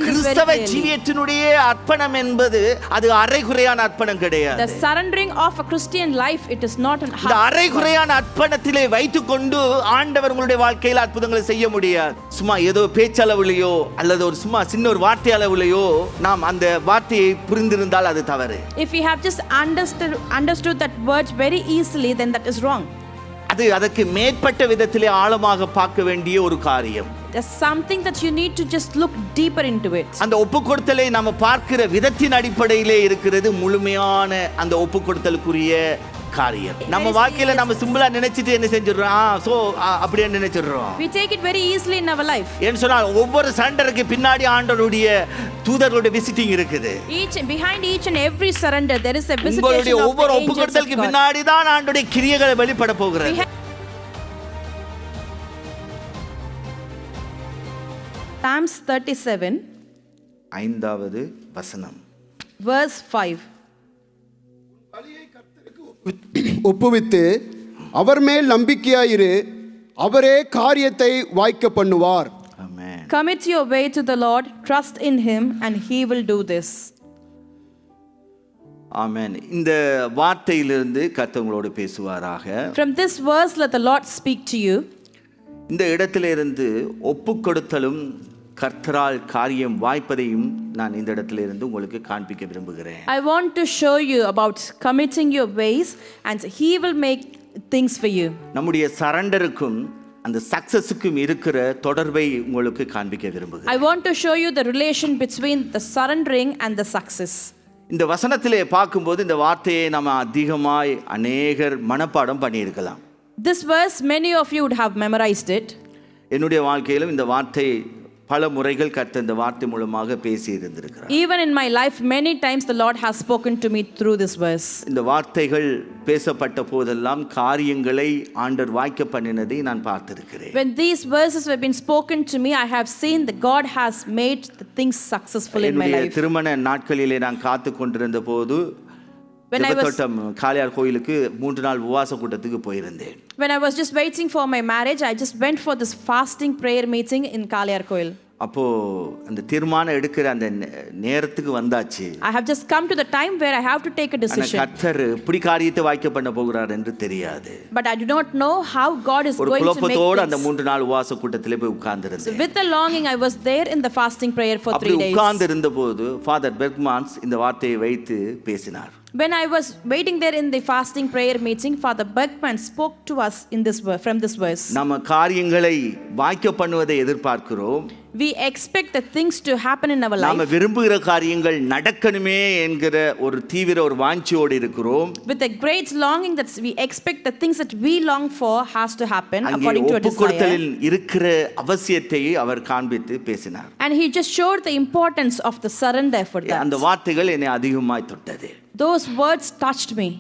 கிறிஸ்தவ ஜீவியத்தினுடைய அர்ப்பணம் என்பது அது அரைகுறையான அர்ப்பணம் கிடையாது. The surrendering of a Christian life, it is not an இந்த அரைகுறையான அர்ப்பணத்திலே வைத்துக்கொண்டு ஆண்டவர் உங்களுடைய வாழ்க்கையில் அற்புதங்களை செய்ய முடியாது. சும்மா ஏதோ பேச்சளவுலையோ அல்லது ஒரு சும்மா சின்ன ஒரு வார்த்தை அளவுலையோ நாம் அந்த வார்த்தையை புரிந்திருந்தால் அது தவறு. If we have just understood that words very easily, then that is wrong. அது அதற்கு மேற்பட்ட விதத்திலே ஆழமாக பார்க்க வேண்டிய ஒரு காரியம். There's something that you need to just look deeper into it. அந்த ஒப்புக்கொடுத்தலை நாம பார்க்கிற விதத்தின் அடிப்படையிலே இருக்கிறது முழுமையான அந்த ஒப்புக்கொடுத்தலுக்குரிய காரியம். நம்ம வாழ்க்கையில நம்ம சிம்பிளா நினைச்சிட்டு என்ன செஞ்சிடுறோம், சோ அப்படியே நினைச்சிடுறோம். We take it very easily in our life. ஏன்னு சொன்னா ஒவ்வொரு சரண்டருக்கு பின்னாடி ஆண்டவருடைய தூதர்களுடைய விசிட்டிங் இருக்குது. Behind each and every surrender there is a visitation of உங்களுடைய the ஒவ்வொரு angels ஒப்புக்கொடுத்தலுக்கு of God. பின்னாடி தான் ஆண்டவருடைய கிரியைகள் வெளிப்பட போகிறது. Psalms 37 ஐந்தாவது வசனம் verse 5. ஒப்புவித்து அவர் மேல் நம்பிக்கையாயிரு, அவரே காரியத்தை வாய்க்க பண்ணுவார். ஆமென். Commit your way to the Lord, trust in him and he will do this. ஆமென். இந்த வார்த்தையிலிருந்து கர்த்தர் உங்களோடு பேசுவாராக. From this verse let the Lord speak to you. இந்த இடத்திலிருந்து ஒப்புக்கொடுத்தலும் கர்த்தரால் காரியம் வாய்ப்பதையும் நான் இந்த இடத்திலிருந்து உங்களுக்கு காண்பிக்க விரும்புகிறேன். I want to show you about committing your ways and he will make things for you. நம்முடைய சரண்டருக்கும் அந்த சக்சஸுக்கும் இருக்கிற தொடர்பை உங்களுக்கு காண்பிக்க விரும்புகிறேன். I want to show you the relation between the surrendering and the success. இந்த வசனத்திலே பார்க்கும்போது இந்த வார்த்தையை நம்ம அதிகமாய் அநேகர் மனப்பாடம் பண்ணியிருக்கலாம். This verse many of you would have memorized it. என்னுடைய வாழ்க்கையிலும் இந்த வார்த்தை பல முறைகள் கர்த்தர் இந்த வார்த்தை மூலமாக பேசி இருந்திருக்கிறார். Even in my life many times the Lord has spoken to me through this verse. இந்த வார்த்தைகள் பேசப்பட்ட போதெல்லாம் காரியங்களை ஆண்டவர் வாய்க்க பண்ணினதை நான் பார்த்திருக்கிறேன். When these verses have been spoken to me, I have seen that God has made the things successful in my என்னுடைய life. திருமண நாட்களிலே நான் காத்து கொண்டிருந்த போது ஜெபத்தோட்டம் காளியார் கோயிலுக்கு 3 நாள் உபவாச கூட்டத்துக்கு போயிருந்தேன். When I was just waiting for my marriage, I just went for this fasting prayer meeting in Kaliyar Koil. அப்போ அந்த தீர்மானம் எடுக்கிற அந்த நேரத்துக்கு வந்தாச்சு. I have just come to the time where I have to take a decision. கர்த்தர் இப்படி காரியத்தை வாய்க்க பண்ண போகிறார் என்று தெரியாது. But I do not know how God is going to make ஒரு குழப்பத்தோடு அந்த things. 3 நாள் உபவாச கூட்டத்திலே போய் உட்கார்ந்திருந்தேன். With the longing I was there in the fasting prayer for 3 days. உட்கார்ந்திருந்த போது ஃாதர் பெர்க்மான்ஸ் இந்த வார்த்தையை வைத்து பேசினார். When I was waiting there in the fasting prayer meeting, Father Bergman spoke to us in this from this verse. நம்ம காரியங்களை வாய்க்க பண்ணுவதை எதிர்பார்க்கிறோம். We expect the things to happen in our life. நாம விரும்புகிற காரியங்கள் நடக்கணுமே என்கிற ஒரு தீவிர ஒரு வாஞ்சையோடு இருக்கிறோம். With a great longing that we expect the things that we long for has to happen according to a desire. ஒப்புக்கொடுத்தலில் இருக்கிற அவசியத்தை அவர் காண்பித்து பேசினார். And he just showed the importance of the surrender for that. அந்த வார்த்தைகள் என்னை அதிகமாய் தொட்டது. Those words touched me.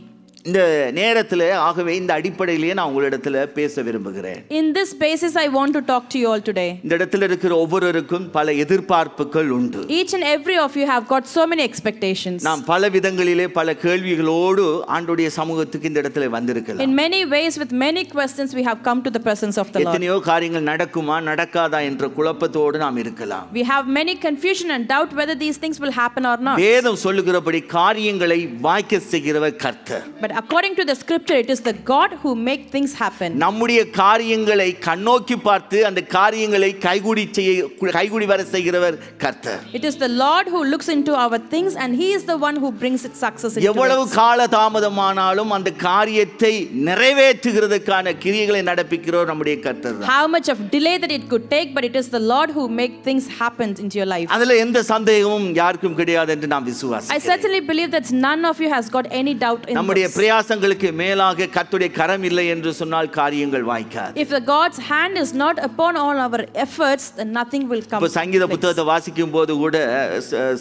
இந்த நேரத்தில் ஆகவே இந்த அடிப்படையிலேயே நான் உங்களிடத்தில் பேச விரும்புகிறேன். In this basis I want to talk to you all today. இந்த இடத்துல இருக்கிற ஒவ்வொருவருக்கும் பல எதிர்பார்ப்புகள் உண்டு. Each and every of you have got so many expectations. நாம் பல விதங்களிலே பல கேள்விகளோடு ஆண்டவருடைய சமூகத்துக்கு இந்த இடத்துல வந்திருக்கலாம். In many ways with many questions we have come to the presence of the Lord. எத்தனையோ காரியங்கள் நடக்குமா நடக்காதா என்ற குழப்பத்தோடு நாம் இருக்கலாம். We have many confusion and doubt whether these things will happen or not. வேதம் சொல்லுகிறபடி காரியங்களை வாய்க்க செய்கிறவர் கர்த்தர். But according to the scripture, it is the God who make things happen. நம்முடைய காரியங்களை கண்ணோக்கி பார்த்து அந்த காரியங்களை கைகூடி வர செய்கிறவர் கர்த்தர். It is the Lord who looks into our things and he is the one who brings its success into எவ்வளவு us. கால தாமதமானாலும் அந்த காரியத்தை நிறைவேற்றுகிறதுக்கான கிரியைகளை நடப்பிக்கிறவர் நம்முடைய கர்த்தர். How much of delay that it could take, but it is the Lord who make things happen into your life. அதுல எந்த சந்தேகமும் யாருக்கும் கிடையாது என்று நான் விசுவாசிக்கிறேன். I certainly believe that none of you has got any doubt in நம்முடைய this. பிரயாசங்களுக்கு மேலாக கர்த்தருடைய கரம் இல்லை என்று சொன்னால் காரியங்கள் வாய்க்காது. If the God's hand is not upon all our efforts, then nothing will come. இப்போ சங்கீத புத்தகத்தை வாசிக்கும் போது கூட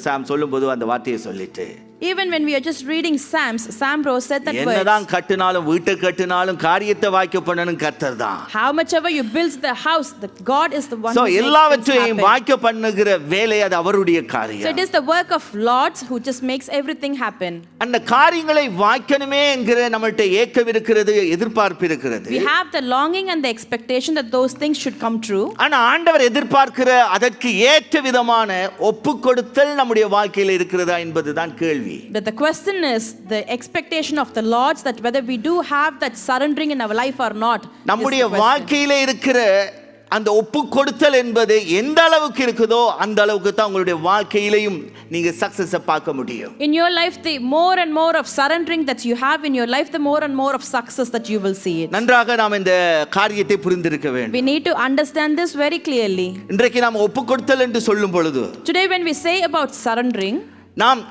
சாம் சொல்லும்போது அந்த வார்த்தையை சொல்லிட்டு Even when we are just reading Psalms, Sam Rose said that என்னதான் words. கட்டினாலும் வீட்டை கட்டினாலும் காரியத்தை வாய்க்க பண்ணணும் கர்த்தர் தான். How much ever you build the house, the God is the one so who makes things எல்லாவற்றையும் happen. வாய்க்க பண்ணுகிற வேலை அது அவருடைய So காரியம். it is the work of Lord who just makes everything happen. அந்த காரியங்களை வாய்க்கணுமே என்கிற நம்மள்ட்ட ஏக்கம் இருக்கிறது, எதிர்பார்ப்பு இருக்கிறது. We have the longing and the expectation that those things should come true. ஆனா ஆண்டவர் எதிர்பார்க்கிற அதற்கு ஏற்ற விதமான ஒப்பு கொடுத்தல் நம்முடைய வாழ்க்கையில் இருக்கிறதா என்பதுதான் கேள்வி. But the question is the expectation of the Lord, that whether we do have that surrendering in our life or not. நம்முடைய வாழ்க்கையில இருக்கிற அந்த ஒப்பு கொடுத்தல் என்பது எந்த அளவுக்கு இருக்குதோ அந்த அளவுக்கு தான் உங்களுடைய வாழ்க்கையிலையும் நீங்க சக்சஸ் பார்க்க முடியும். In your life, the more and more of surrendering that you have in your life, the more and more of success that you will see it. நன்றாக நாம் இந்த காரியத்தை புரிந்திருக்க வேண்டும். We need to understand this very clearly. இன்றைக்கு நாம் ஒப்பு கொடுத்தல் என்று சொல்லும் பொழுது Today when we say about surrendering, நாம்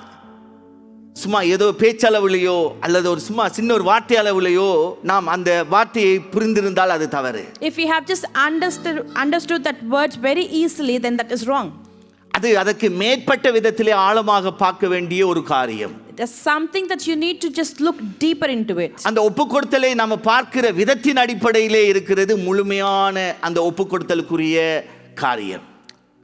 சும்மா ஏதோ பேச்சளவுலையோ அல்லது ஒரு சும்மா சின்ன ஒரு வார்த்தை அளவுலையோ நாம் அந்த வார்த்தையை புரிந்திருந்தால் அது தவறு. if we have just understood that word very easily, then that is wrong. அது அதற்கு மேற்பட்ட விதத்திலே ஆழமாக பார்க்க வேண்டிய ஒரு காரியம். It is something that you need to just look deeper into it. அந்த ஒப்பு கொடுத்தலை நாம பார்க்கிற விதத்தின் அடிப்படையிலே இருக்கிறது முழுமையான அந்த ஒப்பு கொடுத்தலுக்குரிய காரியம்.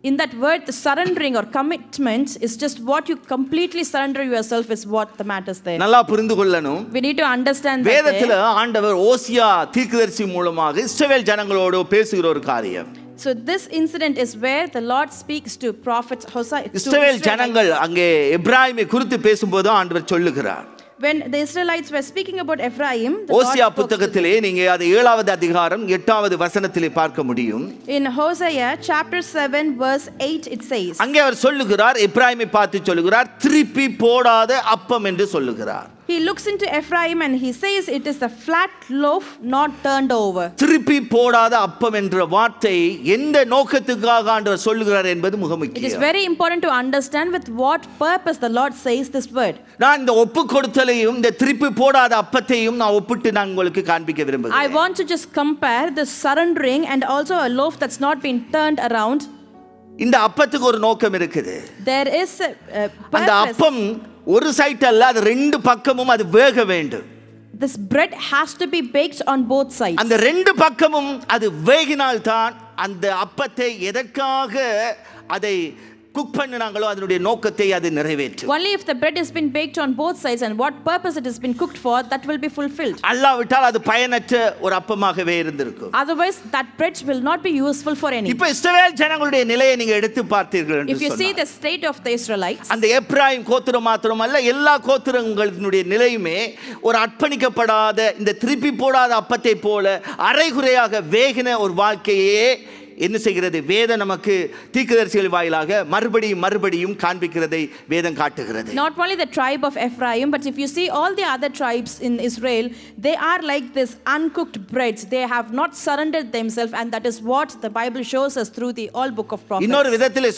In that word, the surrendering or commitment is just what you completely surrender yourself is what the matters there. நல்லா புரிந்து கொள்ளணும். We need to understand that வேதத்துல ஆண்டவர் ஓசியா தீர்க்கதரிசி மூலமாக இஸ்ரவேல் ஜனங்களோடு பேசுகிற ஒரு காரியம். So this incident is where the Lord speaks to prophet Hosea. இஸ்ரவேல் ஜனங்கள் அங்கே எப்ராயிமை குறித்து பேசும்போது ஆண்டவர் சொல்லுகிறார். When the Israelites were speaking about Ephraim, the Lord Hosea spoke to them. புத்தகத்திலே நீங்க அது 7வது அதிகாரம் 8வது வசனத்திலே பார்க்க முடியும். In Hosea chapter 7 verse 8 it says, அங்கே அவர் சொல்லுகிறார், எப்ராயிமை பார்த்து சொல்லுகிறார், திருப்பி போடாத அப்பம் என்று சொல்லுகிறார். he looks into Ephraim and he says it is a flat loaf not turned over. திருப்பி போடாத அப்பம் என்ற வார்த்தை எந்த நோக்கத்துக்காக ஆண்டவர் சொல்லுகிறார் என்பது மிக It is முக்கியம். very important to understand with what purpose the Lord says this word. நான் இந்த ஒப்பு கொடுத்தலையும் இந்த திருப்பி போடாத அப்பத்தையும் நான் ஒப்பிட்டு நான் உங்களுக்கு காண்பிக்க I விரும்புகிறேன். want to just compare the surrendering and also a loaf that's not been turned around. இந்த அப்பத்துக்கு ஒரு நோக்கம் இருக்குது. There is a அந்த purpose. அப்பம் ஒரு சைடு அல்ல, அது ரெண்டு பக்கமும் அது வேக வேண்டும். This bread has to be baked on both sides. அந்த ரெண்டு பக்கமும் அது வேகினால்தான் அந்த அப்பத்தை எதற்காக அதை குக் பண்ணினாங்களோ அதனுடைய நோக்கத்தை அது நிறைவேற்றும். Only if the bread has been baked on both sides and what purpose it has been cooked for, that will be fulfilled. அல்லாவிட்டால் அது பயனற்ற ஒரு அப்பமாகவே இருந்திருக்கும். Otherwise that bread will not be useful for anything. இப்போ இஸ்ரவேல் ஜனங்களுடைய நிலையை நீங்க எடுத்து பார்த்தீர்கள் என்று If you see சொன்னால் the state of the Israelites, அந்த எப்ராயிம் கோத்திரம் மாத்திரமல்ல எல்லா கோத்திரங்களுடைய நிலையுமே ஒரு அர்ப்பணிக்கப்படாத இந்த திருப்பி போடாத அப்பத்தை போல அரைகுறையாக வேகின ஒரு வாழ்க்கையே என்ன செய்கிறது? வேதம் நமக்கு தீர்க்கதரிசிகள் வாயிலாக மறுபடியும் காண்பிக்கிறதை வேதம் காட்டுகிறது. not only the tribe of Ephraim, but if you see all the other tribes in Israel, they are like this uncooked breads. They have not surrendered themselves, and that is what the Bible shows us through the all book of prophets. இன்னொரு விதத்திலே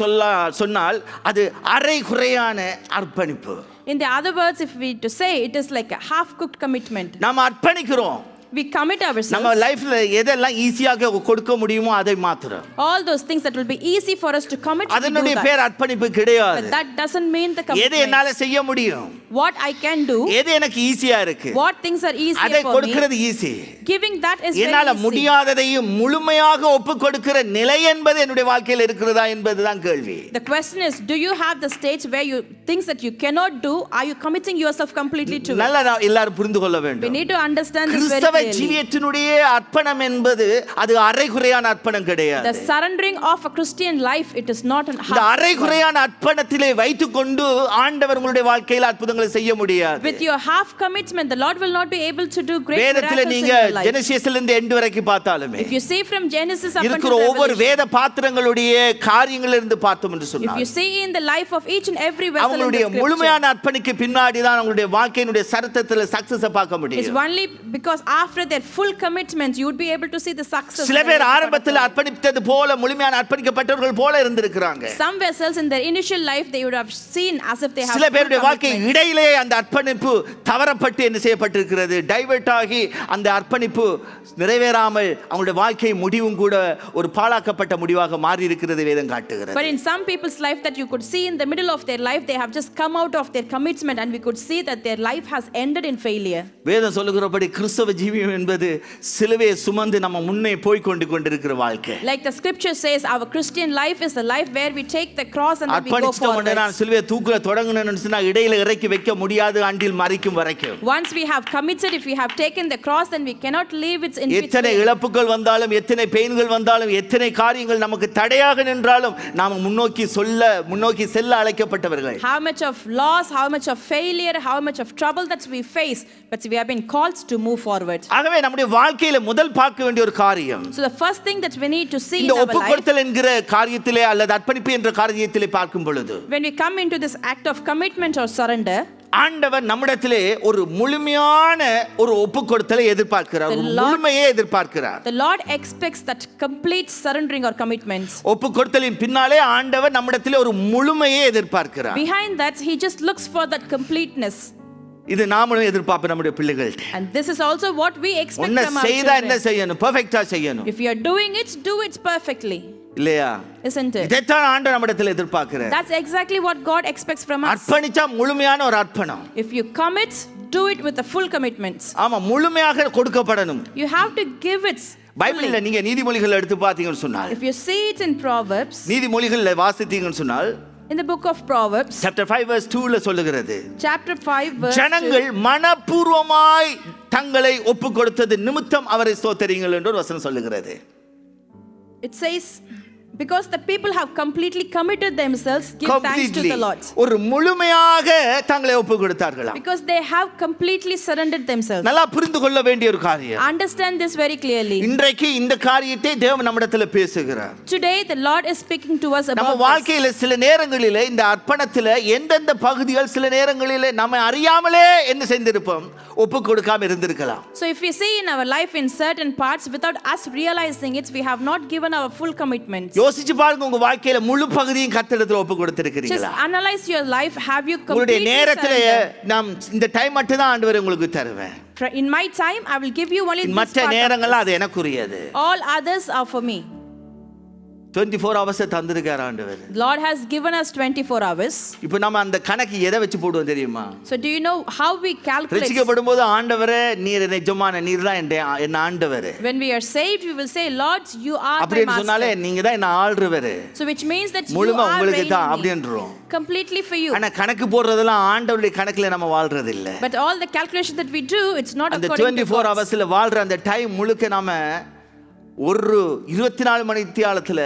சொன்னால் அது அரைகுறையான அர்ப்பணிப்பு. In the other words, if we to say, it is like a half cooked commitment. நாம் அர்ப்பணிக்கிறோம். We commit நம்ம ourselves. லைஃப்ல எதெல்லாம் ஈஸியாக கொடுக்க முடியுமோ அதை மாத்திரம். All those things that will be easy for us to commit, we do அதனுடைய that. பேர் அர்ப்பணிப்பு கிடையாது. But that doesn't mean the எது commitment. என்னால செய்ய முடியும், What I can do, எது எனக்கு ஈஸியா இருக்கு, what things are easy அதை for me, கொடுக்கிறது ஈஸி. giving that is என்னால very easy. முடியாததையும் முழுமையாக ஒப்பு கொடுக்கிற நிலை என்பது என்னுடைய வாழ்க்கையில் இருக்கிறதா என்பதுதான் கேள்வி. The question is, do you have the stage where you things that you cannot do, are you committing yourself completely to it? நல்லா எல்லாரும் புரிந்து கொள்ள We வேண்டும். need to understand this very கிறிஸ்தவ clearly. ஜீவியத்தினுடைய அர்ப்பணம் என்பது அது அரைகுறையான அர்ப்பணம் The கிடையாது. surrendering of a Christian life, it is not an இந்த half. அரைகுறையான அர்ப்பணத்திலே வைத்துக்கொண்டு ஆண்டவர் உங்களுடைய வாழ்க்கையில் அற்புதங்களை செய்ய முடியாது. With your half commitment, the Lord will not be able to do great வேதத்திலே miracles in நீங்க your life. ஜெனசிஸ்ல இருந்து எண்ட் வரைக்கும் பார்த்தாலுமே If you see from Genesis up இருக்கிற until ஒவ்வொரு Revelation, வேத பாத்திரங்களுடைய காரியங்கள் இருந்து பார்த்தோம் என்று if சொன்னார், you see in the life of each and every vessel in the அவங்களுடைய scripture, முழுமையான அர்ப்பணிக்கு பின்னாடி தான் அவங்களுடைய வாழ்க்கையினுடைய சரித்திரத்துல சக்சஸ் பார்க்க it's முடியும். only because after their full commitment, you would be able to see the success. சில in பேர் their life. ஆரம்பத்தில் அர்ப்பணித்தது போல முழுமையான அர்ப்பணிக்கப்பட்டவர்கள் போல இருந்திருக்கிறாங்க. Some vessels in their initial life, they would have seen as if they have சில full பேருடைய வாழ்க்கை commitment. இடையிலே அந்த அர்ப்பணிப்பு தவறப்பட்டு என்ன செய்யப்பட்டிருக்கிறது, டைவர்ட் ஆகி அந்த அர்ப்பணிப்பு நிறைவேறாமல் அவங்களுடைய வாழ்க்கை முடிவும் கூட ஒரு பாழாக்கப்பட்ட முடிவாக மாறி இருக்கிறது வேதம் காட்டுகிறது. But in some people's life that you could see in the middle of their life, they have just come out of their commitment, and we could see that their life has ended in failure. வேதம் சொல்லுகிறபடி கிறிஸ்தவ ஜீவியம் என்பது சிலுவையை சுமந்து நம்ம முன்னே போய் கொண்டிருக்கிற வாழ்க்கை. Like the scripture says, our Christian life is a life where we take the cross and then we go அர்ப்பணிச்சிட்டோம். நான் forward. சிலுவையை தூக்குல தொடங்கணும்னு சொன்னா இடையில இறக்கி வைக்க முடியாது, அண்டில் மரிக்கும் வரைக்கும். Once we have committed, if we have taken the cross, then we cannot leave it in எத்தனை between. இழப்புகள் வந்தாலும், எத்தனை பெயின்கள் வந்தாலும், எத்தனை காரியங்கள் நமக்கு தடையாக நின்றாலும் நாம முன்னோக்கி செல்ல அழைக்கப்பட்டவர்கள். How much of loss, how much of failure, how much of trouble that we face, but we have been called to move forward. ஆகவே நம்முடைய வாழ்க்கையில முதல் பார்க்க வேண்டிய ஒரு காரியம், So the first thing that we need to see in இந்த our ஒப்பு life, கொடுத்தல் என்கிற காரியத்திலே அல்லது அர்ப்பணிப்பு என்ற காரியத்திலே பார்க்கும் பொழுது, when we come into this act of commitment or surrender, ஆண்டவர் நம்மிடத்திலே ஒரு முழுமையான ஒரு ஒப்பு கொடுத்தலை எதிர்பார்க்கிறார், ஒரு முழுமையை எதிர்பார்க்கிறார். the Lord expects that complete surrendering or commitment. ஒப்பு கொடுத்தலின் பின்னாலே ஆண்டவர் நம்மிடத்திலே ஒரு முழுமையை எதிர்பார்க்கிறார். Behind that, He just looks for that completeness. இது நாமளும் எதிர்பார்ப்போம் நம்முடைய பிள்ளைகள்ட்ட. And this is also what we expect ஒன்ன from our செய்தா என்ன children. செய்யணும், பெர்ஃபெக்ட்டா செய்யணும், If you are doing it, do it perfectly. இல்லையா? Isn't it? இதைத்தான் ஆண்டவர் நம்மிடத்தில் எதிர்பார்க்கிறார். That's exactly what God expects from us. அர்ப்பணிச்சா முழுமையான ஒரு அர்ப்பணம். If you commit, do it with a full commitment. ஆமா, முழுமையாக கொடுக்கப்படணும். You have to give it பைபிள்ல fully. நீங்க நீதிமொழிகள் எடுத்து பார்த்தீங்கன்னு சொன்னால், If you see it in Proverbs, நீதிமொழிகள்ல வாசித்தீங்கன்னு சொன்னால், in the book of Proverbs, chapter 5 verse 2ல சொல்லுகிறது, chapter 5 verse 2, ஜனங்கள் மனப்பூர்வமாய் தங்களை ஒப்பு கொடுத்தது நிமித்தம் அவரை ஸ்தோத்திரியுங்கள் என்று ஒரு வசனம் சொல்லுகிறது. it says, because the people have completely committed themselves, give thanks to the Lord. ஒரு முழுமையாக தங்களை ஒப்பு கொடுத்தார்களாம். Because they have completely surrendered themselves. நல்லா புரிந்து கொள்ள வேண்டிய ஒரு காரியம். Understand this very clearly. இன்றைக்கு இந்த காரியத்தை தேவன் நம்மிடத்தில் பேசுகிறார். Today the Lord is speaking to us நம்ம about this. வாழ்க்கையில சில நேரங்களிலே இந்த அர்ப்பணத்துல எந்தெந்த பகுதிகள் சில நேரங்களிலே நம்ம அறியாமலே என்ன செய்திருப்போம், ஒப்பு கொடுக்காம இருந்திருக்கலாம். So if we see in our life in certain parts without us realizing it, we have not given our full commitment. யோசிச்சு பாருங்க, உங்க வாழ்க்கையில முழு பகுதியும் கர்த்தரிடத்துல ஒப்பு Just கொடுத்திருக்கிறீங்களா? analyze your life. Have you உங்களுடைய completely நேரத்துல surrendered? நாம் இந்த டைம் மட்டும் தான் ஆண்டவர் உங்களுக்கு தருவேன், In my time, I will give you only this மற்ற part of நேரங்கள்லாம் this. அது எனக்குரியது. All others are for me. 24 hours தந்திருக்கார் ஆண்டவர். Lord has given us 24 hours. இப்போ நம்ம அந்த கணக்கு எதை வச்சு போடுவோம் தெரியுமா? So do you know how we calculate? ரட்சிக்கப்படும் போது ஆண்டவரே நீர் நிஜமான, நீர் தான் என் ஆண்டவர். When we are saved, we will say, Lord, you are my அப்படின்னு சொன்னாலே master. நீங்க தான் என்ன ஆள்றவர். So which means that you முழுமை are உங்களுக்கு தான் reigning அப்படின்றோம். completely for you. ஆனா கணக்கு போடுறதெல்லாம் ஆண்டவருடைய கணக்குல நம்ம வாழ்றது இல்ல. But all the calculation that we do, it's not அந்த according to 24 God's. ஹவர்ஸ்ல வாழ்ற அந்த டைம் முழுக்க நாம ஒரு 24 மணி தியாலத்துல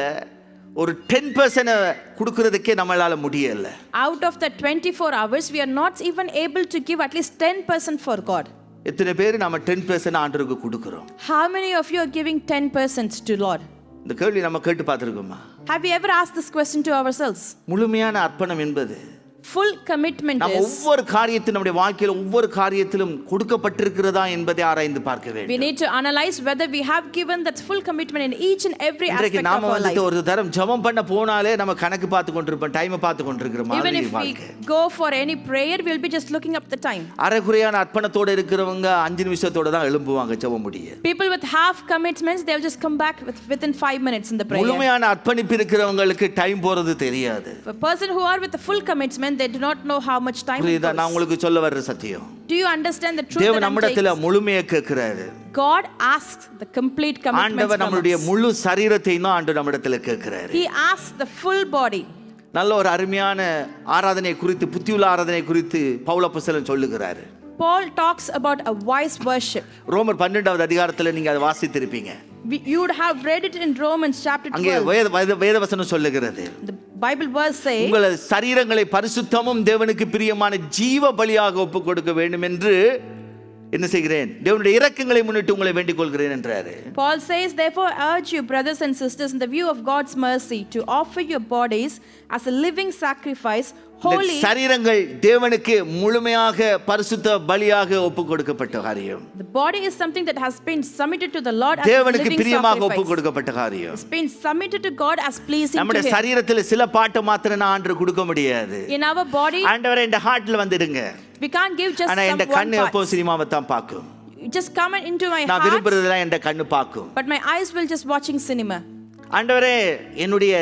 ஒரு 10% கொடுக்கிறதுக்கே நம்மளால முடியல. Out of the 24 hours, we are not even able to give at least 10% for God. எத்தனை பேர் நாம 10% ஆண்டவருக்கு கொடுக்கிறோம்? How many of you are giving 10% to Lord? இந்த கேள்வி நம்ம கேட்டு பார்த்திருக்கோமா? Have you ever asked this question to ourselves? முழுமையான அர்ப்பணம் என்பது Full commitment நாம் is, ஒவ்வொரு காரியத்திலும் நம்முடைய வாழ்க்கையில் ஒவ்வொரு காரியத்திலும் கொடுக்கப்பட்டிருக்கிறதா என்பதை ஆராய்ந்து பார்க்க we வேண்டும். need to analyze whether we have given that full commitment in each and every இன்றைக்கு aspect நாம of our வந்துட்டு life. ஒரு தரம் ஜெபம் பண்ண போனாலே நம்ம கணக்கு பார்த்து கொண்டிருப்போம், டைம் பார்த்து கொண்டிருக்கிற Even மாதிரி if we வாழ்க்கை. go for any prayer, we'll be just looking up the time. அரைகுறையான அர்ப்பணத்தோட இருக்கிறவங்க 5 நிமிஷத்தோட தான் எழும்புவாங்க ஜெபம் முடிய. People with half commitments, they'll just come back within 5 minutes in the prayer. முழுமையான அர்ப்பணிப்பு இருக்கிறவங்களுக்கு டைம் போறது தெரியாது. For a person who are with a full commitment, they do not know how much time it புரியுதா? நான் goes. உங்களுக்கு சொல்ல வர்ற சத்தியம். Do you understand the truth தேவன் that I'm நம்மிடத்துல saying? முழுமையை கேட்கிறாரு. God asks the complete commitment ஆண்டவர் from நம்மளுடைய us. முழு சரீரத்தையும் தான் ஆண்டவர் நம்மிடத்துல கேட்கிறாரு. He asks the full body. நல்ல ஒரு அருமையான ஆராதனை குறித்து, புத்தியுள்ள ஆராதனை குறித்து பவுல் அப்போஸ்தலன் சொல்லுகிறாரு. Paul talks about a wise worship. ரோமர் 12வது அதிகாரத்துல நீங்க அதை வாசித்திருப்பீங்க. You would have read it in Romans chapter அங்கே 12. வேதவசனம் சொல்லுகிறது, The Bible verse says, உங்கள் சரீரங்களை பரிசுத்தமும் தேவனுக்கு பிரியமான ஜீவ பலியாக ஒப்புக் கொடுக்க வேண்டும் என்று என்ன செய்கிறேன், தேவனுடைய இரக்கங்களை முன்னிட்டு உங்களை வேண்டிக் கொள்கிறேன் என்றாரு. Paul says, therefore urge you, brothers and sisters, in the view of God's mercy, to offer your bodies as a living sacrifice, holy. சரீரங்கள் தேவனுக்கு முழுமையாக பரிசுத்த பலியாக ஒப்பு கொடுக்கப்பட்ட காரியம். The body is something that has been submitted to the Lord as a தேவனுக்கு living பிரியமாக ஒப்பு sacrifice. கொடுக்கப்பட்ட காரியம். It's been submitted to God as pleasing to நம்முடைய Him. சரீரத்தில் சில பாட்டை மாத்திரம் நான் ஆண்டு கொடுக்க முடியாது. In our body, ஆண்டவரே இந்த ஹார்ட்ல வந்துடுங்க. we can't give just ஆனா இந்த some one கண்ணு எப்போ part. சினிமாவை தான் பார்க்கும். Just come into my நான் heart, விரும்புறதெல்லாம் இந்த கண்ணு பார்க்கும். but my eyes will just watching cinema. ஆண்டவரே என்னுடைய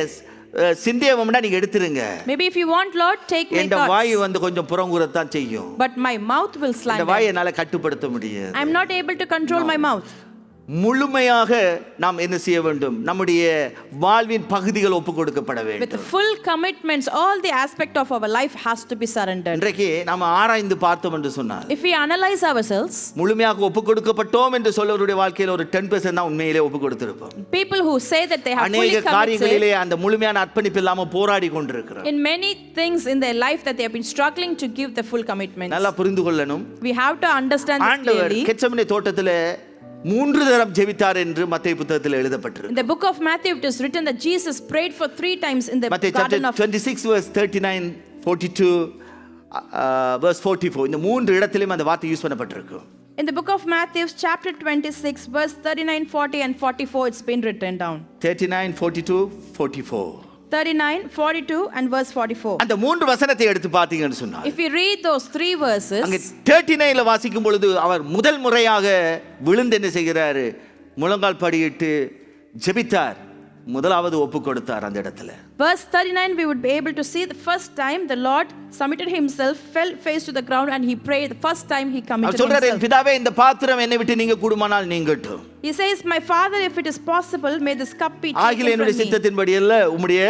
சிந்தையை வேணும்னா நீங்க எடுத்துருங்க. Maybe if you want, Lord, take my இந்த வாய் thoughts. வந்து கொஞ்சம் புறங்குறத்தான் செய்யும். But my mouth will இந்த slander. வாயை என்னால கட்டுப்படுத்த முடியாது. I'm not able to control my mouth. முழுமையாக நாம் என்ன செய்ய வேண்டும்? நம்முடைய வாழ்வின் பகுதிகள் ஒப்பு கொடுக்கப்பட With வேண்டும். full commitments, all the aspect of our life has to be surrendered. இன்றைக்கு நாம ஆராய்ந்து பார்த்தோம் என்று சொன்னால் If we analyze ourselves, முழுமையாக ஒப்பு கொடுக்கப்பட்டோம் என்று சொல்லவருடைய வாழ்க்கையில் ஒரு 10% தான் உண்மையிலே ஒப்பு கொடுத்திருப்போம். people who say that they have fully அநேக committed, காரியங்களிலே அந்த முழுமையான அர்ப்பணிப்பு இல்லாம போராடி கொண்டிருக்கிறோம். in many things in their life that they have been struggling to give the full commitment. நல்லா புரிந்து கொள்ளணும். We have to understand this ஆண்டவர் clearly. கெத்செமனே தோட்டத்திலே 3 தரம் ஜெபித்தார் என்று மத்தேயு புத்தகத்தில் எழுதப்பட்டிருக்கு. In the book of Matthew it is written that Jesus prayed for 3 times in the மத்தேயு garden chapter of 26 verse 39 42 verse 44 இந்த 3 இடத்திலும் அந்த வார்த்தை யூஸ் பண்ணப்பட்டிருக்கு. In the book of Matthew chapter 26 verse 39 40 and 44 it's been written down. 39 42 44 39 42 and verse 44. அந்த 3 வசனத்தை எடுத்து பார்த்தீங்கன்னு சொன்னா If you read those 3 verses, அங்க 39ல வாசிக்கும் பொழுது அவர் முதல் முறையாக விழுந்து என்ன செய்கிறாரு? முழங்கால் படியிட்டு ஜெபித்தார். முதலாவது ஒப்பு கொடுத்தார் அந்த இடத்துல. verse 39 we would be able to see the first time the Lord submitted himself, fell face to the ground and he prayed. The first time he our committed சொல்றாரு, என் himself. பிதாவே இந்த பாத்திரம் என்னை விட்டு நீங்க கூடுமானால் நீங்கட்டும். He says, my father, if it is possible, may this cup be ஆகில taken என்னுடைய from me. சித்தத்தின்படி அல்ல உம்முடைய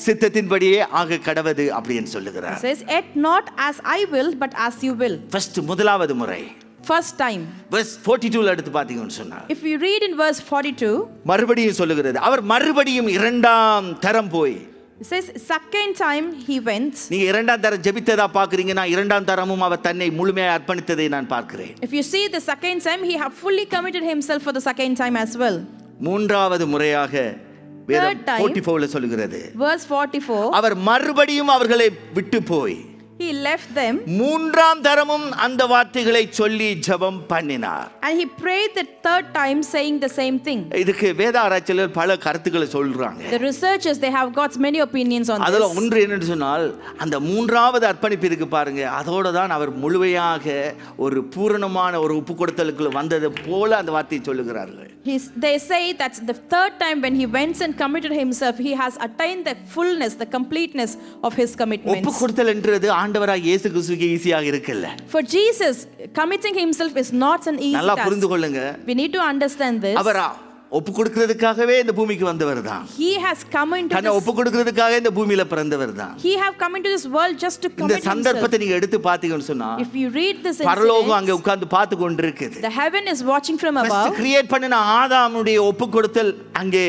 சித்தத்தின்படியே ஆக கடவது அப்படின்னு He சொல்லுகிறார். says, yet not as I will but as you will. First முதலாவது முறை First time. verse 42ல எடுத்து பாத்தீங்கன்னு சொன்னா If you read in verse 42, மறுபடியும் சொல்லுகிறது. அவர் மறுபடியும் 2ஆம் தரம் போய் it says second time he went. நீங்க 2ஆம் தரம் ஜெபித்ததா பாக்குறீங்க. நான் 2ஆம் தரமும் அவர் தன்னை முழுமையாக அர்ப்பணித்ததை நான் பார்க்கிறேன். If you see the second time, he have fully committed himself for the second time as well. மூன்றாவது முறையாக வேதம் Third time. 44ல சொல்லுகிறது. Verse 44, அவர் மறுபடியும் அவர்களை விட்டு போய் he left them 3ஆம் தரமும் அந்த வார்த்தைகளை சொல்லி ஜெபம் பண்ணினார். and he prayed the third time saying the same thing. இதுக்கு வேத ஆராய்ச்சியாளர் பல கருத்துக்களை சொல்றாங்க. The researchers, they have got many opinions on அதுல this. ஒன்று என்னன்னு சொன்னால் அந்த 3ஆவது அர்ப்பணிப்பு இருக்கு பாருங்க. அதோட தான் அவர் முழுமையாக ஒரு பூரணமான ஒரு ஒப்பு கொடுத்தலுக்குள்ள வந்தது போல அந்த வார்த்தையை சொல்லுகிறார்கள். They say that the third time when he went and committed himself, he has attained the fullness, the completeness of his ஒப்பு commitments. கொடுத்தல் என்றது ஆண்டவராக இயேசு கிறிஸ்துவுக்கு ஈஸியாக இருக்குல்ல. For Jesus, committing himself is not an easy நல்லா புரிந்து task. கொள்ளுங்க. We need to understand this. அவர் ஒப்பு கொடுக்கிறதுக்காகவே இந்த பூமிக்கு வந்தவர் தான். He has come into தன்னை ஒப்பு this, கொடுக்கிறதுக்காக இந்த பூமியில பிறந்தவர் தான். he have come into this world just to இந்த commit himself. சந்தர்ப்பத்தை நீங்க எடுத்து பாத்தீங்கன்னு சொன்னா If you read this பரலோகம் அங்க incident, உட்கார்ந்து பார்த்து கொண்டிருக்குது. the heaven is watching from first above. Create பண்ணின ஆதாமுடைய ஒப்பு கொடுத்தல் அங்கே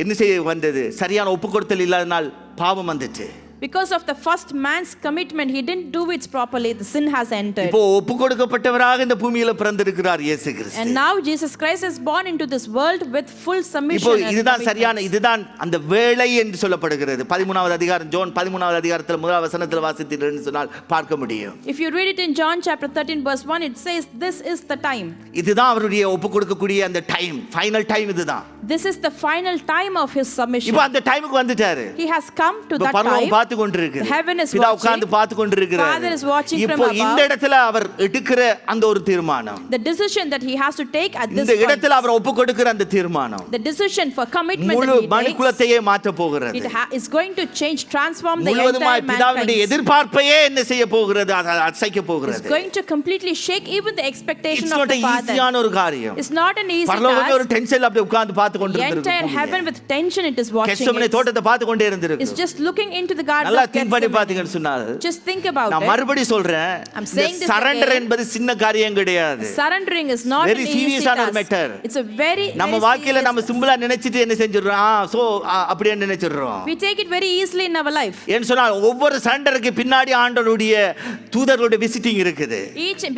என்ன செய்ய வந்தது? சரியான ஒப்பு கொடுத்தல் இல்லாதனால் பாவம் வந்துச்சு. Because of the first man's commitment, he didn't do it properly. The sin has entered. இப்போ ஒப்பு கொடுக்கப்பட்டவராக இந்த பூமியில பிறந்திருக்கிறார் இயேசு And Kristu. now Jesus Christ is born into this world with full இப்போ submission and இதுதான் commitment. சரியான இதுதான் அந்த வேளை என்று சொல்லப்படுகிறது. 13வது அதிகாரம் ஜோன் 13வது அதிகாரத்தில் முதல் வசனத்தில் வாசித்தீர்கள் சொன்னால் பார்க்க முடியும். If you read it in John chapter 13 verse 1, it says this is the time. இதுதான் அவருடைய ஒப்பு கொடுக்கக்கூடிய அந்த டைம், ஃபைனல் டைம் இதுதான். This is the final time of his submission. இப்போ அந்த டைமுக்கு வந்துட்டாரு. He has come to இப்போ that பரலோகம் time. பார்த்து கொண்டிருக்குது. Heaven is பிதா watching. உட்கார்ந்து பார்த்து கொண்டிருக்கிறார். Father is watching from இப்போ above. இந்த இடத்துல அவர் எடுக்கிற அந்த ஒரு தீர்மானம், The decision that he has to take at this இந்த point, இடத்துல அவர் ஒப்பு கொடுக்கிற அந்த தீர்மானம் the decision for commitment முழு that he மனு takes, குலத்தையே மாற்ற போகிறது. it is going to change, transform the முழுவதுமாய் entire பிதாவுடைய mankind. எதிர்பார்ப்பையே என்ன செய்ய போகிறது? அசைக்க It's போகிறது. going to completely shake even the expectation It's of not the a Father. ஈஸியான ஒரு காரியம். It's not an easy பரலோகமே ஒரு task. டென்ஷன்ல அப்படியே உட்கார்ந்து பார்த்து The entire கொண்டிருக்கிறது. heaven with tension it is watching Gethsemane it. தோட்டத்தை பார்த்து கொண்டே It's இருந்திருக்கு. just looking into the garden நல்லா of திங்க் பண்ணி Gethsemane. பாத்தீங்கன்னு சொன்னால் Just think about நான் it. மறுபடியும் சொல்றேன், I'm இந்த saying this சரண்டர் again. என்பது சின்ன காரியம் கிடையாது. Surrendering is not Very an easy serious ஆன ஒரு task. matter. It's a very, நம்ம very வாழ்க்கையில நம்ம serious. சிம்பிளா நினைச்சிட்டு என்ன செஞ்சிடுறோம்? சோ அப்படியே நினைச்சிடுறோம். We take it very easily in our life. ஏன்னு சொன்னால் ஒவ்வொரு சரண்டருக்கு பின்னாடி ஆண்டவருடைய தூதர்களுடைய விசிட்டிங் இருக்குது.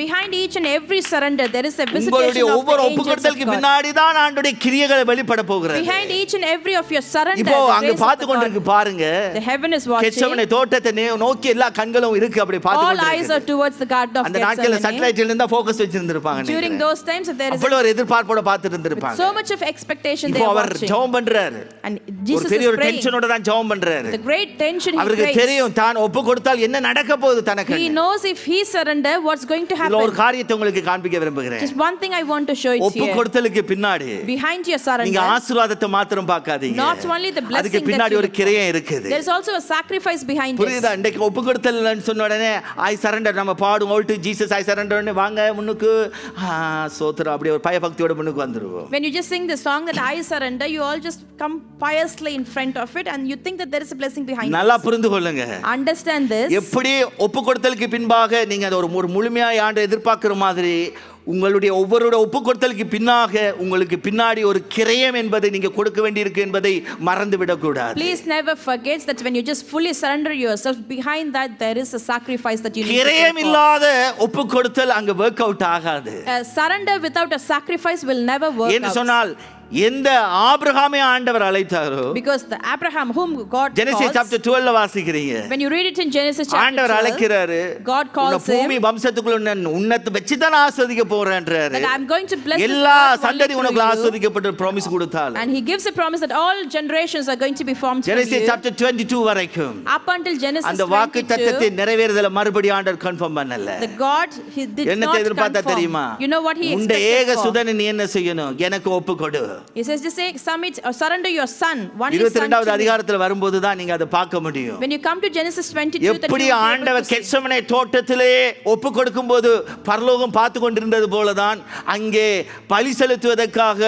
Behind each and every surrender there is a visitation உங்களுடைய of ஒவ்வொரு the ஒப்பு angels of கொடுத்தலுக்கு God. பின்னாடி தான் ஆண்டவருடைய கிரியைகள் வெளிப்பட போகிறது. Behind each and every of your surrender இப்போ the அங்க grace of பார்த்து the God. கொண்டிருக்கு பாருங்க. The heaven is watching. Gethsemane தோட்டத்தை நோக்கி எல்லா கண்களும் இருக்கு அப்படி பார்த்து all eyes are towards the garden of அந்த நாட்கள்ல Gethsemane. சட்டலைட்ல இருந்தா focus வச்சிருந்திருப்பாங்க. During those times there is அவ்வளவு ஒரு எதிர்பார்ப்போட பார்த்துட்டு with இருந்திருப்பாங்க. so much of expectation they இப்போ are அவர் watching. ஜெபம் பண்றாரு. And ஒரு Jesus பெரிய is ஒரு praying. டென்ஷனோட தான் ஜெபம் பண்றாரு. The great tension he அவருக்கு prays. தெரியும் தான் ஒப்பு கொடுத்தால் என்ன நடக்க போகுது தனக்கு. He knows if he surrender what's going to இதுல ஒரு happen. காரியத்தை உங்களுக்கு காண்பிக்க விரும்புகிறேன். Just one thing I want to show it ஒப்பு here. கொடுத்தலுக்கு பின்னாடி Behind your நீங்க surrender ஆசீர்வாதத்தை மாத்திரம் பார்க்காதீங்க. not only the blessing அதுக்கு that பின்னாடி you ஒரு look கிரியை இருக்குது. there is also a sacrifice behind it. புரியுதா? இன்னைக்கு ஒப்பு கொடுத்தல்னு சொன்ன உடனே ஐ சரண்டர் நம்ம பாடும் ஓல் டு ஜீசஸ் ஐ சரண்டர் வாங்க முன்னுக்கு சோத்ரா அப்படி ஒரு பயபக்தியோட முன்னுக்கு வந்துருவோம். When you just sing the song that I surrender, you all just come piously in front of it and you think that there is a blessing behind it. நல்லா புரிந்து கொள்ளுங்க. Understand this. எப்படி ஒப்பு கொடுத்தலுக்கு பின்பாக நீங்க அதை ஒரு முழுமையாய் ஆண்டு எதிர்பார்க்கிற மாதிரி உங்களுடைய ஒவ்வொருடைய ஒப்பு கொடுத்தலுக்கு பின்னாக உங்களுக்கு பின்னாடி ஒரு கிரயம் என்பதை நீங்க கொடுக்க வேண்டியிருக்கு என்பதை மறந்து விடக்கூடாது. Please never forget that when you just fully surrender yourself, behind that there is a sacrifice that you need to கிரயம் pay for. இல்லாத ஒப்பு கொடுத்தல் அங்க வொர்க் அவுட் ஆகாது. Surrender without a sacrifice will never work என்று out. சொன்னால் எந்த ஆபிரகாமை ஆண்டவர் அழைத்தாரோ Because the Abraham whom God Genesis calls, chapter 12 வாசிக்கிறீங்க. when you read it in Genesis chapter ஆண்டவர் 12, அழைக்கிறாரு. God calls பூமி him வம்சத்துக்குள்ள உன்னத்தை வச்சு தான் ஆசீர்வதிக்க போறேன்றாரு. that I'm going to bless this எல்லா earth only சந்ததி through உனக்கு you. ஆசீர்வதிக்கப்பட்ட ப்ராமிஸ் கொடுத்தால் And he gives a promise that all generations are going to be formed through Genesis you. Chapter 22 வரைக்கும் Up until Genesis அந்த வாக்கு 22, தத்தத்தை நிறைவேறுதல மறுபடியும் ஆண்டவர் கன்ஃபார்ம் பண்ணல. the God he did என்னத்தை not எதிர்பார்த்தா confirm. தெரியுமா? You know what he உண்ட ஏக expected for? சுதனை நீ என்ன செய்யணும்? எனக்கு ஒப்பு கொடு. He says just say submit or surrender your son, one son 22வது to me. அதிகாரத்துல வரும்போது தான் நீங்க அதை பார்க்க முடியும். When you come to Genesis 22 that you எப்படி will be able ஆண்டவர் to see. கெத்செமனே தோட்டத்திலே ஒப்பு கொடுக்கும்போது பரலோகம் பார்த்து கொண்டிருந்தது போலதான் அங்கே பலி செலுத்துவதற்காக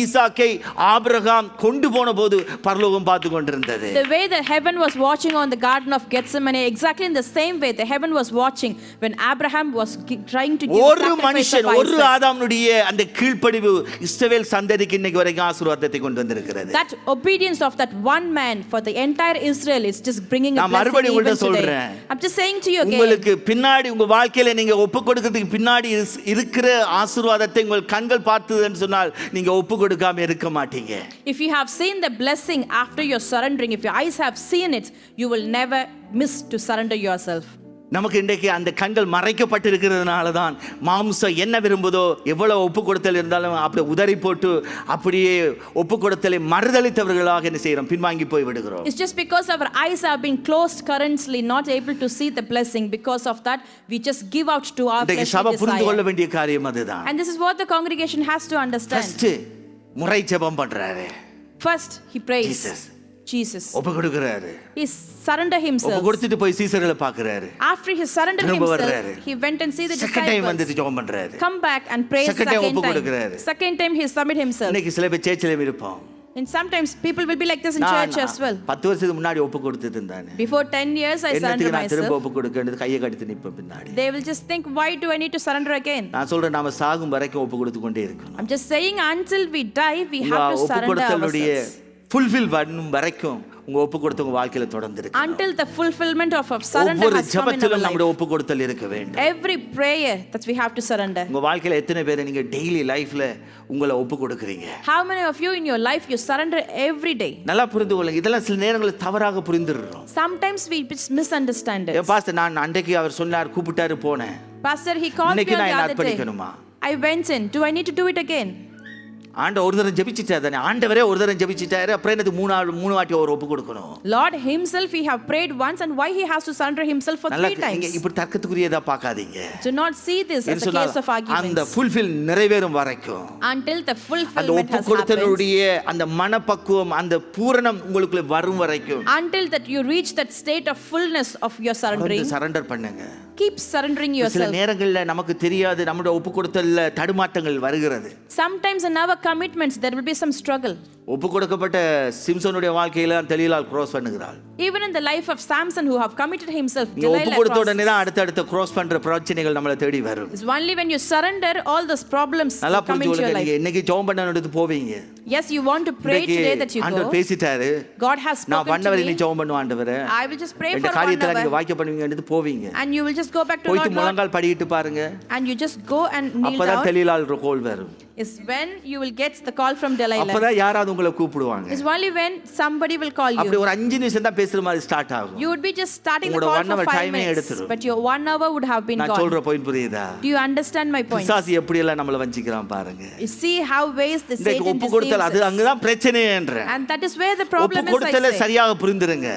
ஈசாக்கை ஆபிரகாம் கொண்டு போன போது பரலோகம் பார்த்து கொண்டிருந்தது. The way the heaven was watching on the garden of Gethsemane, exactly in the same way the heaven was watching when Abraham was trying to give ஒரு sacrifice மனுஷன் of ஒரு Isaac. ஆதாமுடைய அந்த கீழ்ப்படிவு இஸ்ரவேல் சந்ததிக்கு இன்னைக்கு வரைக்கும் ஆசீர்வாதத்தை கொண்டு வந்திருக்கிறது. That obedience of that one man for the entire Israel is just bringing a நான் blessing மறுபடியும் even உங்கள்ட்ட today. சொல்றேன். I'm just saying to you again. உங்களுக்கு பின்னாடி உங்க வாழ்க்கையில நீங்க ஒப்பு கொடுக்கிறதுக்கு பின்னாடி இருக்கிற ஆசீர்வாதத்தை உங்கள் கண்கள் பார்த்ததுன்னு சொன்னால் நீங்க ஒப்பு கொடுக்காம இருக்க மாட்டீங்க. If you have seen the blessing after your surrendering, if your eyes have seen it, you will never miss to surrender yourself. நமக்கு இன்றைக்கு அந்த கண்கள் மறைக்கப்பட்டிருக்கிறதுனால தான் மாம்சம் என்ன விரும்புதோ எவ்வளவு ஒப்பு கொடுத்தல் இருந்தாலும் அப்படி உதறி போட்டு அப்படியே ஒப்பு கொடுத்தலை மறுதளித்தவர்களாக என்ன செய்கிறோம்? பின்வாங்கி போய் விடுகிறோம். It's just because our eyes have been closed currently, not able to see the blessing. Because of that, we just give out to our இன்றைக்கு fleshly சபை புரிந்து கொள்ள desire. வேண்டிய காரியம் அதுதான். And this is what the congregation has to understand. First முறை ஜெபம் பண்றாரு. First, he prays. Jesus. Jesus. ஒப்பு கொடுக்கிறாரு. He surrendered ஒப்பு himself. கொடுத்துட்டு போய் சீசர்களை பார்க்கறாரு. After he surrendered திரும்ப himself, வர்றாரு. he went and see the second time வந்து disciples. ஜெபம் பண்றாரு. Come back and pray Second time second ஒப்பு கொடுக்கிறாரு. time. Second time he submit himself. இன்னைக்கு சில பேர் சேர்ச்சில இருப்போம். And sometimes people will be like this in church as well. 10 வருஷத்துக்கு முன்னாடி ஒப்பு கொடுத்துட்டு இருந்தானே. Before 10 years I surrender என்னத்துக்கு நான் திரும்ப myself. ஒப்பு கொடுக்கறது கையை கடித்து நிப்பேன் பின்னாடி. They will just think, why do I need to surrender again? நான் சொல்றேன் நாம சாகும் வரைக்கும் ஒப்பு கொடுத்து கொண்டே இருக்கணும். I'm just saying until we die, we உங்க have to ஒப்பு surrender கொடுத்தலுடைய ourselves. ஃபுல்ஃபில் பண்ணும் வரைக்கும் உங்க ஒப்பு கொடுத்த உங்க வாழ்க்கையில தொடர்ந்து இருக்கு. Until the fulfillment of our surrender ஒவ்வொரு has come in our ஜெபத்திலும் நம்முடைய life. ஒப்பு கொடுத்தல் இருக்க வேண்டும். Every prayer that we have to surrender. உங்க வாழ்க்கையில எத்தனை பேர் நீங்க டெய்லி லைஃப்ல உங்களை ஒப்பு கொடுக்குறீங்க? How many of you in your life you surrender every day? நல்லா புரிந்து கொள்ளுங்க. இதெல்லாம் சில நேரங்களில் தவறாக புரிந்துடுறோம். Sometimes we just misunderstand it. Pastor நான் அன்றைக்கு அவர் சொன்னார் கூப்பிட்டாரு போனேன். Pastor, he called me இன்னைக்கு on நான் the என்ன other day. அர்ப்பணிக்கணுமா? I went in. Do I need to do it again? ஆண்டவர் ஒரு தரம் ஜெபிச்சிட்டாரு தானே. ஆண்டவரே ஒரு தரம் ஜெபிச்சிட்டாரு. அப்புறம் என்னது மூணு வாட்டி ஒரு ஒப்பு கொடுக்கணும். Lord himself he have prayed once, and why he has to surrender himself for நல்லா 3 times? நீங்க இப்படி தர்க்கத்துக்குரியதா பார்க்காதீங்க. Do not see this as a case of அந்த arguments. ஃபுல்ஃபில் நிறைவேறும் வரைக்கும் Until the அந்த fulfillment ஒப்பு has happened. கொடுத்தனுடைய அந்த மனப்பக்குவம் அந்த பூரணம் உங்களுக்குள்ள வரும் வரைக்கும் Until that you reach that state of fullness of your surrendering. Surrender பண்ணுங்க. Keep surrendering சில yourself. நேரங்கள்ல நமக்கு தெரியாது நம்முடைய ஒப்பு கொடுத்தல்ல தடுமாற்றங்கள் வருகிறது. Sometimes in our commitments there will be some struggle. ஒப்பு கொடுக்கப்பட்ட சிம்சோனுடைய வாழ்க்கையில தெளிலால் cross பண்ணுகிறாள். Even in the life of Samson who have committed himself, நீ ஒப்பு Delilah கொடுத்த crossed. உடனே தான் அடுத்த கிராஸ் பண்ற பிரச்சனைகள் நம்மளை தேடி வரும். It's only when you surrender all those problems நல்லா will come into your புரிஞ்சுக்கொள்ளுங்க. life. நீங்க இன்னைக்கு ஜெபம் பண்ண போவீங்க. Yes, you want to pray இன்றைக்கு today that you ஆண்டவர் go. பேசிட்டாரு. God has நான் spoken வண்ணவர் to நீ me. ஜெபம் பண்ணுவா ஆண்டவரே. I will just pray இந்த for 1 காரியத்துல நீங்க hour. வாக்கிய பண்ணுவீங்கன்னு போவீங்க. And you will just go back to போயிட்டு Lord, Lord. முழங்கால் படியிட்டு பாருங்க. And you just go and kneel அப்பதான் down. தெளிலால் கோல் வரும். Is when you will get the call from Delilah. அப்பதான் யாராவது உங்களை கூப்பிடுவாங்க. Is only when somebody will call அப்படி you. ஒரு 5 நிமிஷம் தான் பேசுற மாதிரி ஸ்டார்ட் ஆகும். You would be just starting the உங்களோட call 1 for hour 5 time-ஐ minutes. எடுத்துரும். But your 1 hour would have been நான் gone. சொல்ற பாயிண்ட் புரியுதா? Do you understand my point? பிசாசு எப்படி எல்லாம் நம்மள வஞ்சிக்கிறான் பாருங்க. You see how ways the இந்த Satan ஒப்பு கொடுத்தல் அது deceives us. அங்கதான் பிரச்சனைன்ற. And that is where the problem ஒப்பு is, I கொடுத்தலை say. சரியாக புரிந்துருங்க.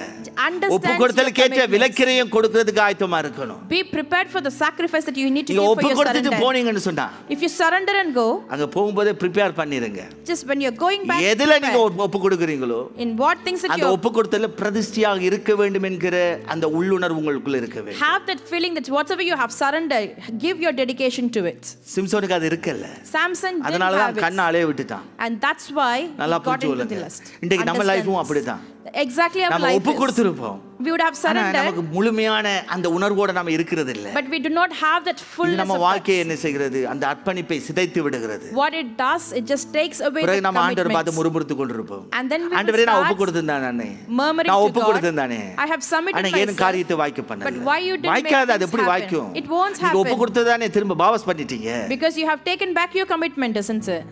Understand ஒப்பு your கொடுத்தல் கேட்ட commitments. விலக்கிரையும் கொடுக்கிறதுக்கு ஆயத்தமா இருக்கணும். Be prepared for the sacrifice that you need to நீங்க give for ஒப்பு your கொடுத்துட்டு surrender. போனீங்கன்னு சொன்னா If you surrender and go, அங்க போகும்போதே ப்ரிப்பேர் பண்ணிருங்க. just when you're going back, எதுல நீங்க prepare. ஒப்பு கொடுக்குறீங்களோ In what things that அந்த you ஒப்பு கொடுத்தல பிரதிஷ்டையாக இருக்க வேண்டும் என்கிற அந்த உள்ளுணர்வு உங்களுக்குள்ள இருக்க வேண்டும். have that feeling that whatever you have surrendered, give your dedication to it. சிம்சோனுக்கு அது இருக்கல்ல. Samson didn't அதனால have தான் it. கண்ணை அலைய விட்டுட்டான். And that's why he நல்லா got புரிஞ்சு into the கொள்ளுங்க. lust. இன்னைக்கு நம்ம Understand லைஃபும் this. அப்படிதான். Exactly our நம்ம life ஒப்பு is. கொடுத்திருப்போம். We would have ஆனா surrendered, நமக்கு முழுமையான அந்த உணர்வோட நாம இருக்கிறது இல்ல. but we do not have that இது fullness நம்ம of வாழ்க்கையை that. என்ன செய்கிறது? அந்த அர்ப்பணிப்பை சிதைத்து விடுகிறது. What it does, it just takes away the பிறகு நம்ம ஆண்டவர் பார்த்து commitments. முறுமுறுத்து கொண்டிருப்போம். And then we will ஆண்டவரே நான் ஒப்பு start கொடுத்திருந்தேன் நானே. murmuring நான் to ஒப்பு God. கொடுத்திருந்தானே. I have submitted ஆனா ஏன் myself. காரியத்தை வாய்க்க பண்ணல? But why you didn't make வாய்க்காது. அது things எப்படி happen? வாய்க்கும்? It won't நீங்க ஒப்பு happen. கொடுத்ததானே திரும்ப வாபஸ் பண்ணிட்டீங்க. Because you have taken back your commitment, isn't it?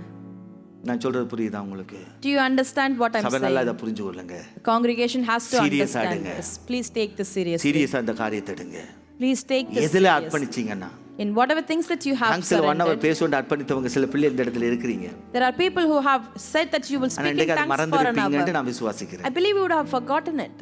நான் சொல்றது புரியுதா உங்களுக்கு? Do you understand what I'm சபை நல்லா saying? இத புரிஞ்சு கொள்ளுங்க. The congregation has to Serious understand ஆடுங்க. this. Please take this seriously. சீரியஸா இந்த காரியத்தை எடுங்க. Please take this எதுல seriously. அர்ப்பணிச்சீங்கன்னா In whatever things that you have தேங்க்ஸ்ல 1 hour surrendered. பேசோண்டு அர்ப்பணித்தவங்க சில பிள்ளை இந்த இடத்துல இருக்கிறீங்க. There are people who have said that you will ஆனா speak in இன்னைக்கு அதை tongues for an மறந்துருப்பீங்கன்னு hour. நான் விசுவாசிக்கிறேன். I believe you would have forgotten it.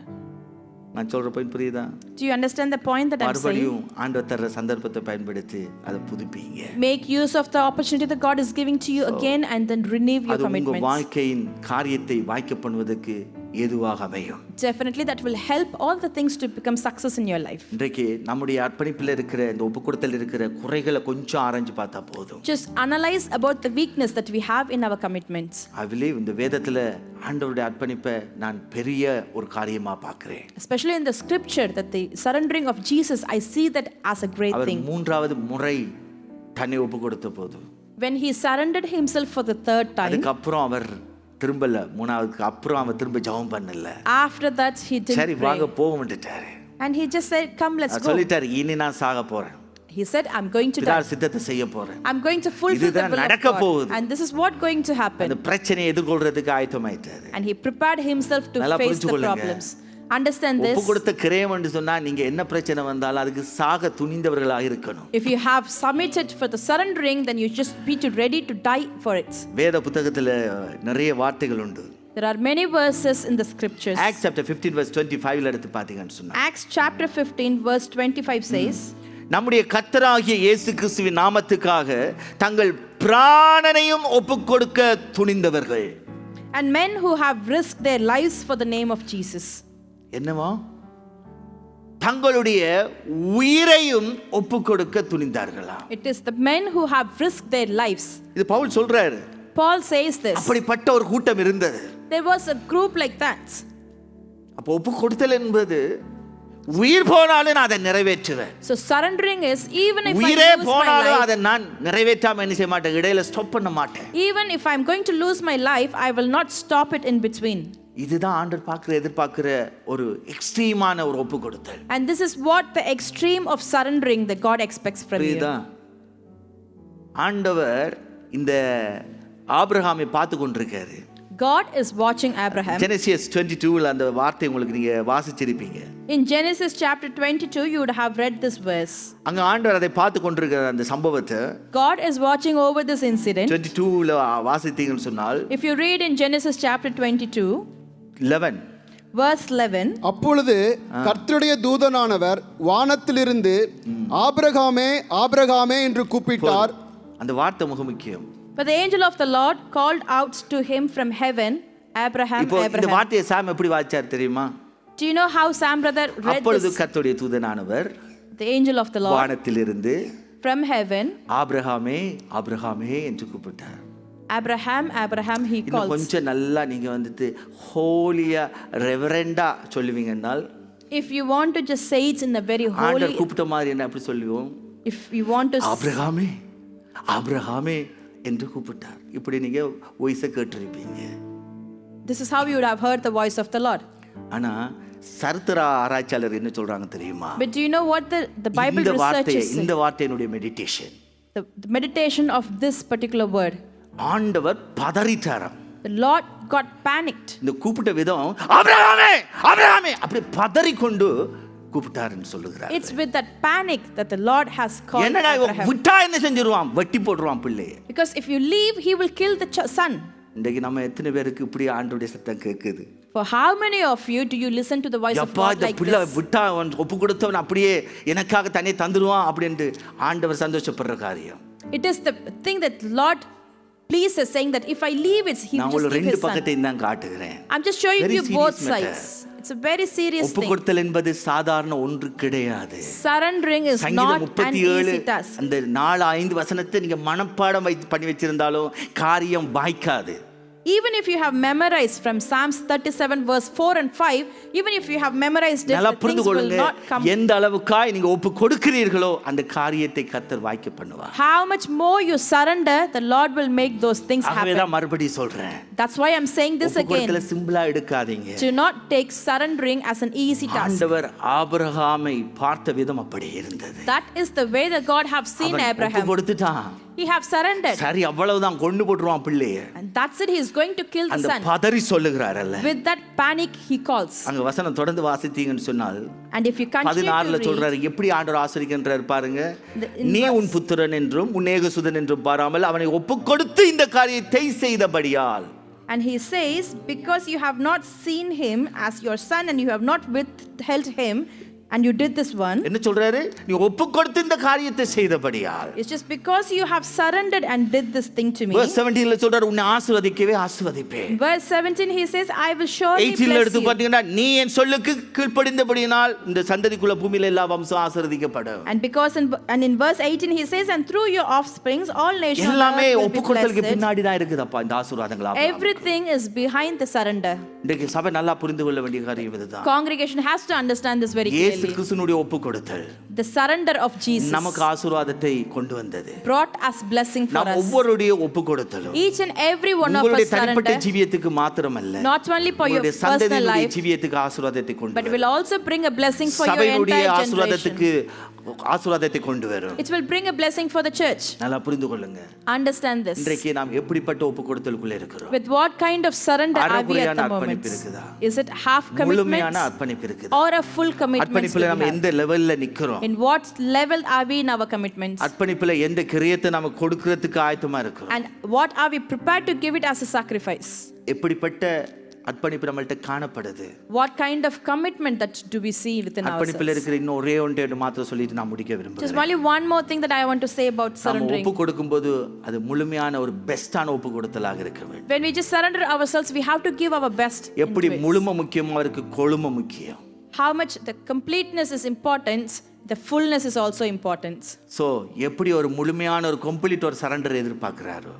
நான் சொல்ற பாயிண்ட் புரியுதா? Do you understand the point that I'm saying? மறுபடியும் ஆண்டவர் தர சந்தர்ப்பத்தை பயன்படுத்தி அதை புதுப்பிங்க. Make use of the opportunity that God is giving to you again and then renew your அது உங்க commitments. வாழ்க்கையின் காரியத்தை வாய்க்க பண்ணுவதற்கு ஏதுவாக அமையும். Definitely that will help all the things to become success in your life. இன்றைக்கு நம்முடைய அர்ப்பணிப்பில் இருக்கிற இந்த ஒப்புக்கொடுத்தல் இருக்கிற குறைகளை கொஞ்சம் ஆராய்ஞ்சு பார்த்தா போதும். Just analyze about the weakness that we have in our commitments. I believe இந்த வேதத்துல ஆண்டவருடைய அர்ப்பணிப்பை நான் பெரிய ஒரு காரியமா பார்க்கிறேன். Especially in the scripture that the surrendering of Jesus, I see that as a great our thing. மூன்றாவது முறை தன்னை ஒப்புக்கொடுத்த போது When he surrendered himself for the third time, அதுக்கப்புறம் அவர் திரும்பல. மூணாவதுக்கு அப்புறம் அவர் திரும்ப ஜெபம் பண்ணல. after that he சரி didn't வாங்க pray. போவோம்ட்டாரு. And he just said, come, let's go. சொல்லிட்டாரு இனி நான் சாக போறேன். He said, I'm going to die. Bidar சித்தத்தை செய்ய போறேன். I'm going to fulfill the இதுதான் will of நடக்க God. போகுது. And this is what going to happen. அந்த பிரச்சனையை எதிர்கொள்றதுக்கு ஆயத்தமாயிட்டாரு. And he prepared himself to நல்லா face the புரிஞ்சுக்கொள்ளுங்க. problems. Understand ஒப்பு this. கொடுத்த கிரயம் என்று சொன்னா நீங்க என்ன பிரச்சனை வந்தாலும் அதுக்கு சாக துணிந்தவர்களாக இருக்கணும். If you have submitted for the surrendering, then you just be ready to die for it. வேத புத்தகத்துல நிறைய வார்த்தைகள் உண்டு. There are many verses in the scriptures. Acts chapter 15 verse 25 ல எடுத்து பாத்தீங்கன்னு சொன்னா Acts chapter 15 verse 25 says, நம்முடைய கர்த்தராகிய இயேசு கிறிஸ்துவின் நாமத்துக்காக தங்கள் பிராணனையும் ஒப்புக்கொடுக்க துணிந்தவர்கள். and men who have risked their lives for the name of Jesus. என்னவா? தங்களுடைய உயிரையும் ஒப்புக்கொடுக்க துணிந்தார்களா? It is the men who have risked their lives. இது பவுல் சொல்றாரு. Paul says this. அப்படிப்பட்ட ஒரு கூட்டம் இருந்தது. There was a group like that. அப்ப ஒப்புக்கொடுத்தல் என்பது உயிர் போனாலும் நான் அதை நிறைவேற்றுவேன். So surrendering is even if I உயிரே lose my போனாலும் life, அதை நான் நிறைவேற்றாம என்ன செய்ய மாட்டேன், இடையில ஸ்டாப் பண்ண மாட்டேன். even if I'm going to lose my life, I will not stop it in between. இதுதான் ஆண்டவர் எதிர்பார்க்கிற ஒரு எக்ஸ்ட்ரீமான ஒரு ஒப்புக்கொடுத்தல். And this is what the extreme of surrendering that God expects from you. ஆண்டவர் இந்த ஆபிரகாமை பார்த்து கொண்டிருக்காரு. God is watching Abraham. Genesis 22ல அந்த வார்த்தை உங்களுக்கு நீங்க வாசிச்சிருப்பீங்க. In Genesis chapter 22 you would have read this verse. அங்க ஆண்டவர் அதை பார்த்து கொண்டிருக்கிற அந்த சம்பவத்தை God is watching over this incident. 22ல வாசித்தீங்கன்னு சொன்னால் If you read in Genesis chapter 22 11 verse 11, அப்பொழுது கர்த்தருடைய தூதனானவர் வானத்திலிருந்து ஆபிரகாமே ஆபிரகாமே என்று கூப்பிட்டார். அந்த வார்த்தை மிக முக்கியம். but the angel of the Lord called out to him from heaven, Abraham, இப்போ இந்த Abraham. வார்த்தையை சாம் எப்படி வாசிச்சார் தெரியுமா? Do you know how Sam brother read அப்பொழுது this? கர்த்தருடைய தூதனானவர் The angel of the Lord வானத்திலிருந்து from heaven, ஆபிரகாமே ஆபிரகாமே என்று கூப்பிட்டார். Abraham, Abraham he இன்னும் calls. கொஞ்சம் நல்லா நீங்க வந்துட்டு ஹோலியா ரெவரண்டா சொல்லுவீங்கன்னால் If you want to just say it in a very ஆண்டவர் holy, கூப்பிட்ட மாதிரி என்ன அப்படி சொல்லுவோம்? if you want to ஆபிரகாமே ஆபிரகாமே என்று கூப்பிட்டார். இப்படி நீங்க வாய்ஸை கேட்டிருப்பீங்க. This is how you would have heard the voice of the Lord. ஆனா சரித்திர ஆராய்ச்சியாளர் என்ன சொல்றாங்க தெரியுமா? But do you know what the Bible researchers say? இந்த வார்த்தையினுடைய meditation, The meditation of this particular word. ஆண்டவர் பதறிட்டாராம். The Lord got panicked. இந்த கூப்பிட்ட விதம் ஆபிரகாமே ஆபிரகாமே அப்படி பதறிக்கொண்டு கூப்பிட்டாருன்னு சொல்லுகிறார். It's with that panic that the Lord has called என்னடா Abraham. விட்டா என்ன செஞ்சிருவான்? வெட்டி போடுவான் பிள்ளையை. Because if you leave, he will kill the son. இன்றைக்கு நம்ம எத்தனை பேருக்கு இப்படி ஆண்டவருடைய சத்தம் கேட்குது? For how many of you do you listen to the voice of God like பிள்ளை this? விட்டா ஒப்பு கொடுத்தவன் அப்படியே எனக்காக தனியே தந்துருவான் அப்படின்ட்டு ஆண்டவர் சந்தோஷப்படுற காரியம். It is the thing that Lord pleases, saying that if I leave it, he will நான் just give ரெண்டு his son. பக்கத்தையும் தான் காட்டுகிறேன். I'm just showing Very you both serious matter. sides. It's a very serious ஒப்பு thing. கொடுத்தல் என்பது சாதாரண ஒன்று கிடையாது. Surrendering is not சங்கீதம் an easy 37 task. அந்த 4-5 வசனத்தை நீங்க மனப்பாடம் பண்ணி வச்சிருந்தாலும் காரியம் வாய்க்காது. Even if you have memorized from Psalms 37 verse 4 and 5, even if you have memorized it, நல்லா the புரிந்து things will கொள்ளுங்க. not come. எந்த அளவுக்காய் நீங்க ஒப்பு கொடுக்கிறீர்களோ அந்த காரியத்தை கர்த்தர் வாய்க்க பண்ணுவார். How much more you surrender, the Lord will make those things ஆகவே happen. தான் மறுபடியும் சொல்றேன். That's why I'm saying this ஒப்பு கொடுத்தல again. சிம்பிளா எடுக்காதீங்க. Do not take surrendering as an easy task. ஆண்டவர் ஆபிரகாமை பார்த்த விதம் அப்படி இருந்தது. That is the way that God have seen அவன் Abraham. ஒப்பு கொடுத்துட்டான். He have surrendered. சரி அவ்வளவுதான் கொண்டு போட்டுருவான் பிள்ளைய. And that's it, he is going to kill the அந்த son. பதறி சொல்லுகிறாரல்ல. With that panic he calls. அங்க வசனம் தொடர்ந்து வாசித்தீங்கன்னு சொன்னால் And if you continue 16ல to சொல்றாரு எப்படி ஆண்டவர் ஆசீர்வதிக்கின்றார் பாருங்க. in நீ உன் புத்திரன் என்றும் உன் ஏகசுதன் என்றும் பாராமல் அவனை ஒப்புக்கொடுத்து இந்த காரியத்தை செய்தபடியால். And he says, because you have not seen him as your son and you have not withheld him and you did this one. என்ன சொல்றாரு? நீ ஒப்புக்கொடுத்து இந்த காரியத்தை செய்தபடியால். It's just because you have surrendered and did this thing to me. Verse 17ல சொல்றாரு உன்னை ஆசீர்வதிக்கவே ஆசீர்வதிப்பேன். Verse 17 he says, I will surely 18ல bless எடுத்து you. பாத்தீங்கன்னா நீ என் சொல்லுக்கு கீழ்ப்படிந்தபடியினால் இந்த சந்ததிக்குள்ள பூமியில எல்லா வம்சம் ஆசீர்வதிக்கப்படும். And in verse 18 he says, and through your offsprings all nations on எல்லாமே earth will be ஒப்புக்கொடுத்தலுக்கு blessed. பின்னாடி தான் இருக்குதப்பா இந்த ஆசீர்வாதங்களா. Everything is behind the surrender. இன்றைக்கு சபை நல்லா புரிந்து கொள்ள வேண்டிய காரியம் இதுதான். Congregation has to understand this very இயேசு clearly. கிறிஸ்துவினுடைய ஒப்புக்கொடுத்தல் The surrender of Jesus நமக்கு ஆசீர்வாதத்தை கொண்டு வந்தது. brought us blessing for நாம் us. ஒவ்வொருடைய ஒப்புக்கொடுத்தலும் Each and every one of us உங்களுடைய தனிப்பட்ட surrender, ஜீவியத்துக்கு மாத்திரமல்ல not only for your உங்களுடைய personal சந்ததியினுடைய life, ஜீவியத்துக்கு ஆசீர்வாதத்தை கொண்டு but வரும். will also bring a blessing for your சபையினுடைய entire generation. ஆசீர்வாதத்துக்கு ஆசீர்வாதத்தை கொண்டு வரும். It will bring a blessing for the church. நல்லா புரிந்து கொள்ளுங்க. Understand this. இன்றைக்கு நாம் எப்படிப்பட்ட ஒப்புக்கொடுத்தலுக்குள்ள இருக்கிறோம்? With what kind of surrender are we at அரைகுறையான the அர்ப்பணிப்பு moment? இருக்குதா? Is it half முழுமையான commitment அர்ப்பணிப்பு இருக்குதா? or a full commitment? அர்ப்பணிப்புல நம்ம எந்த லெவல்ல நிக்கிறோம்? In what level are we in our commitments? அர்ப்பணிப்புல எந்த கிரியத்தை நாம கொடுக்கிறதுக்கு ஆயத்தமா இருக்கிறோம்? And what are we prepared to give it as a sacrifice? எப்படிப்பட்ட அர்ப்பணிப்பு நம்மள்ட்ட காணப்படுது? What kind of commitment that do we see within அர்ப்பணிப்புல ourselves? இருக்கிற இன்னும் ஒரே ஒன்று மாத்திரம் சொல்லிட்டு நான் முடிக்க Just விரும்புகிறேன். only one more thing that I want to say about நம்ம surrendering. ஒப்பு கொடுக்கும்போது அது முழுமையான ஒரு பெஸ்டான ஒப்பு கொடுத்தலாக இருக்க வேண்டும். When we just surrender ourselves, we have to give our best. எப்படி into it. முழுமை முக்கியமா இருக்கு, கொழுமை முக்கியம். How much the completeness is important, the fullness is also important. So எப்படி ஒரு முழுமையான ஒரு கம்ப்ளீட் ஒரு surrender எதிர்பார்க்கிறாரோ,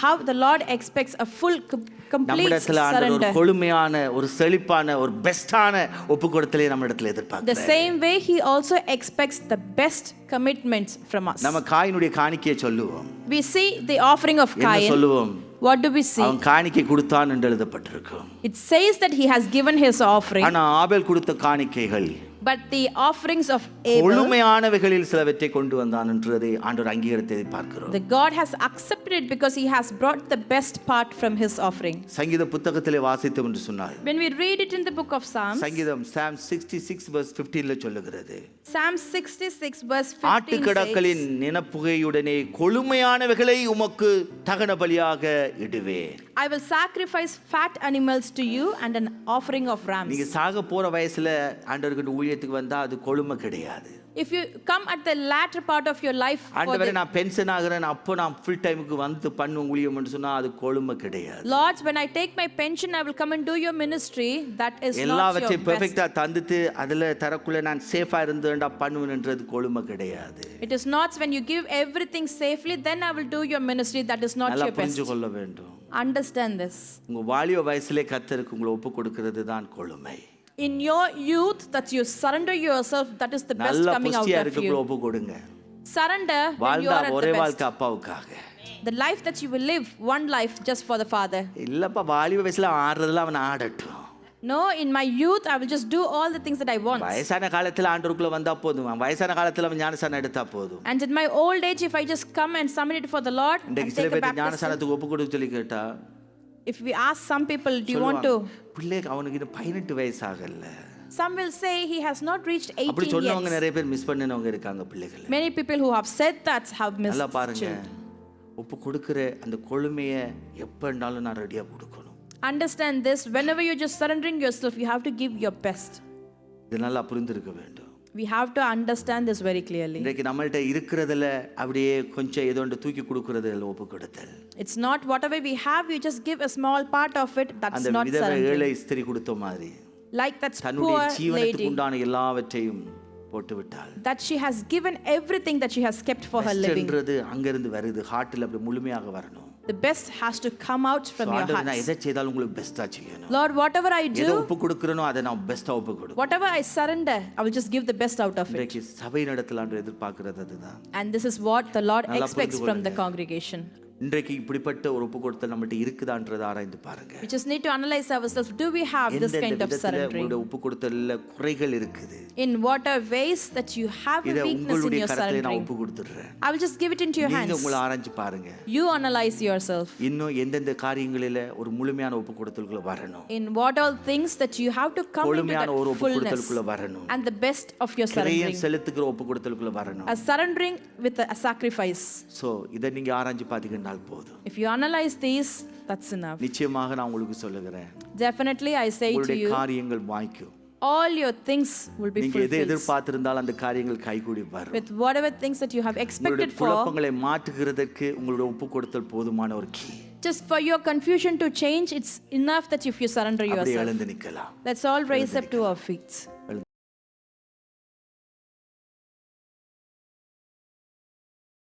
How the Lord expects a full complete நம்மிடத்துல ஆண்டவர் ஒரு surrender. கொழுமையான ஒரு செழிப்பான ஒரு பெஸ்டான ஒப்பு கொடுத்தலே நம்மிடத்துல The எதிர்பார்க்கிறார். same way he also expects the best commitments from us. நம்ம காயினுடைய காணிக்கையை சொல்லுவோம். We see the offering of என்ன Cain. சொல்லுவோம்? What do we see? அவன் காணிக்கை கொடுத்தான் என்று எழுதப்பட்டிருக்கும். It says that he has given his offering, ஆனா ஆபேல் கொடுத்த காணிக்கைகள் but the offerings of Abel, கொழுமையானவைகளில் சிலவற்றை கொண்டு வந்தான் என்றதை ஆண்டவர் அங்கீகரித்ததை பார்க்கிறோம். the God has accepted it because he has brought the best part from his offering. சங்கீத புத்தகத்திலே வாசித்தோம் என்று சொன்னார். When we read it in the book of Psalms, சங்கீதம் Psalm 66 verse 15ல சொல்லுகிறது. Psalm 66 verse 15 ஆட்டுக்கடாக்களின் says, நினப்புகையுடனே கொழுமையானவைகளை உமக்கு தகன பலியாக இடுவேன். I will sacrifice fat animals to you and an offering of rams. நீங்க சாக போற வயசுல ஆண்டவருக்கு ஊழியத்துக்கு வந்தா அது கொழுமை கிடையாது. If you come at the latter part of your life for ஆண்டவரே the நான் பென்ஷன் ஆகிறேன் அப்போ நான் ஃபுல் டைமுக்கு வந்து பண்ணுவேன் ஊழியம்னு சொன்னா அது கொழுமை கிடையாது. Lord, when I take my pension, I will come and do your ministry. That is not your எல்லாவற்றையும் best. பெர்ஃபெக்ட்டா தந்துட்டு அதுல தரக்குள்ள நான் சேஃபா இருந்தேன்டா பண்ணுவேன்ன்றது கொழுமை கிடையாது. It is not when you give everything safely, then I will do your ministry. That is not நல்லா your best. புரிஞ்சு கொள்ள வேண்டும். Understand this. உங்க வாலிப வயசுலே கர்த்தருக்கு உங்களை ஒப்பு கொடுக்கிறது தான் கொழுமை. In your youth, that you surrender yourself, that is the best நல்ல coming out புஷ்டியா of இருக்க you. ஒப்பு கொடுங்க. Surrender when you வாழ்ந்தா are at ஒரே the best. வாழ்க்கை அப்பாவுக்காக. The life that you will live, one life just for the Father. இல்லப்பா வாலிப வயசுல ஆடுறதுல அவன் ஆடட்டும். No, in my youth, I will just do all the things that I want. வயசான காலத்துல ஆண்டவருக்குள்ள வந்தா போதும். அவன் வயசான காலத்துல அவன் ஞானசானம் எடுத்தா போதும். And in my old age, if I just come and submit it for the Lord and இன்றைக்கு சில take a பேர் baptism. ஞானசானத்துக்கு ஒப்பு கொடுக்க சொல்லி கேட்டா If we ask some people, do you want to? பிள்ளை அவனுக்கு இன்னும் 18 வயசு ஆகல. Some will say he has not reached அப்படி 18 சொன்னவங்க yet. நிறைய பேர் மிஸ் பண்ணினவங்க இருக்காங்க பிள்ளைகளை. Many people who have said that have missed நல்லா பாருங்க. children. ஒப்பு கொடுக்கிற அந்த கொழுமையை எப்பன்னாலும் நான் ரெடியா கொடுக்கணும். Understand this, whenever you're just surrendering yourself, you have to give your best. இது நல்லா புரிந்திருக்க வேண்டும். We have to understand this very clearly. இன்றைக்கு நம்மள்ட்ட இருக்கிறதுல அப்படியே கொஞ்சம் ஏதோ ஒன்று தூக்கி கொடுக்கறது ஒப்பு கொடுத்தல். It's not whatever we have, you just give a small part of it. That's அந்த not விதவை surrendering. ஏழை ஸ்திரீ கொடுத்த மாதிரி Like that தன்னுடைய poor ஜீவனத்துக்கு lady, உண்டான எல்லாவற்றையும் போட்டு விட்டாள். that she has given everything that she has kept for her living. பெஸ்ட்ன்றது அங்கிருந்து வருது, ஹார்ட்ல அப்படி முழுமையாக வரணும். The best has to come out from your ஆண்டவர் நான் heart. எதை செய்தாலும் உங்களுக்கு பெஸ்டா செய்யணும். Lord, whatever I எதை do, ஒப்பு கொடுக்கிறனோ அதை நான் பெஸ்டா ஒப்பு கொடுக்கணும். whatever I surrender, I will just give the best out of it. இன்றைக்கு சபை நடத்தல ஆண்டவர் எதிர்பார்க்கிறது அதுதான். And this is what the Lord நல்லா expects புரிந்து from the கொள்ளுங்க. congregation. இன்றைக்கு இப்படிப்பட்ட ஒரு ஒப்பு கொடுத்தல் நம்மகிட்ட இருக்குதான்றதை ஆராய்ந்து பாருங்க. We just need to analyze ourselves. Do we have this எந்தெந்த kind of விதத்துல surrendering? உங்களுடைய ஒப்பு கொடுத்தல்ல குறைகள் இருக்குது. In what are ways that you have a இதை weakness in உங்களுடைய your கரத்திலே நான் surrendering? ஒப்பு கொடுத்துடுறேன். I will just give it into your நீங்க hands. உங்களை ஆராய்ஞ்சு பாருங்க. You analyze yourself. இன்னும் எந்தெந்த காரியங்களில ஒரு முழுமையான ஒப்பு கொடுத்தலுக்குள்ள வரணும். In what all things that you have to come into முழுமையான ஒரு that ஒப்பு fullness கொடுத்தலுக்குள்ள வரணும். and the best of your கிரயம் surrendering. செலுத்துகிற ஒப்பு கொடுத்தலுக்குள்ள வரணும். A surrendering with a sacrifice. So இதை நீங்க ஆராய்ஞ்சு பாத்தீங்கன்னால் போதும். If you analyze these, that's enough. நிச்சயமாக நான் உங்களுக்கு சொல்லுகிறேன். Definitely I say to உங்களுடைய you, காரியங்கள் வாய்க்கும். all your things will be நீங்க எதை fulfilled. எதிர்பார்த்திருந்தால் அந்த காரியங்கள் கைகூடி வரும். With whatever things that you have உங்களுடைய expected for, குழப்பங்களை மாற்றுகிறதற்கு உங்களுடைய ஒப்பு கொடுத்தல் போதுமான ஒரு key. just for your confusion to change, it's enough that if you surrender அப்படியே yourself. எழுந்து நிக்கலாம். Let's all raise up to our feet.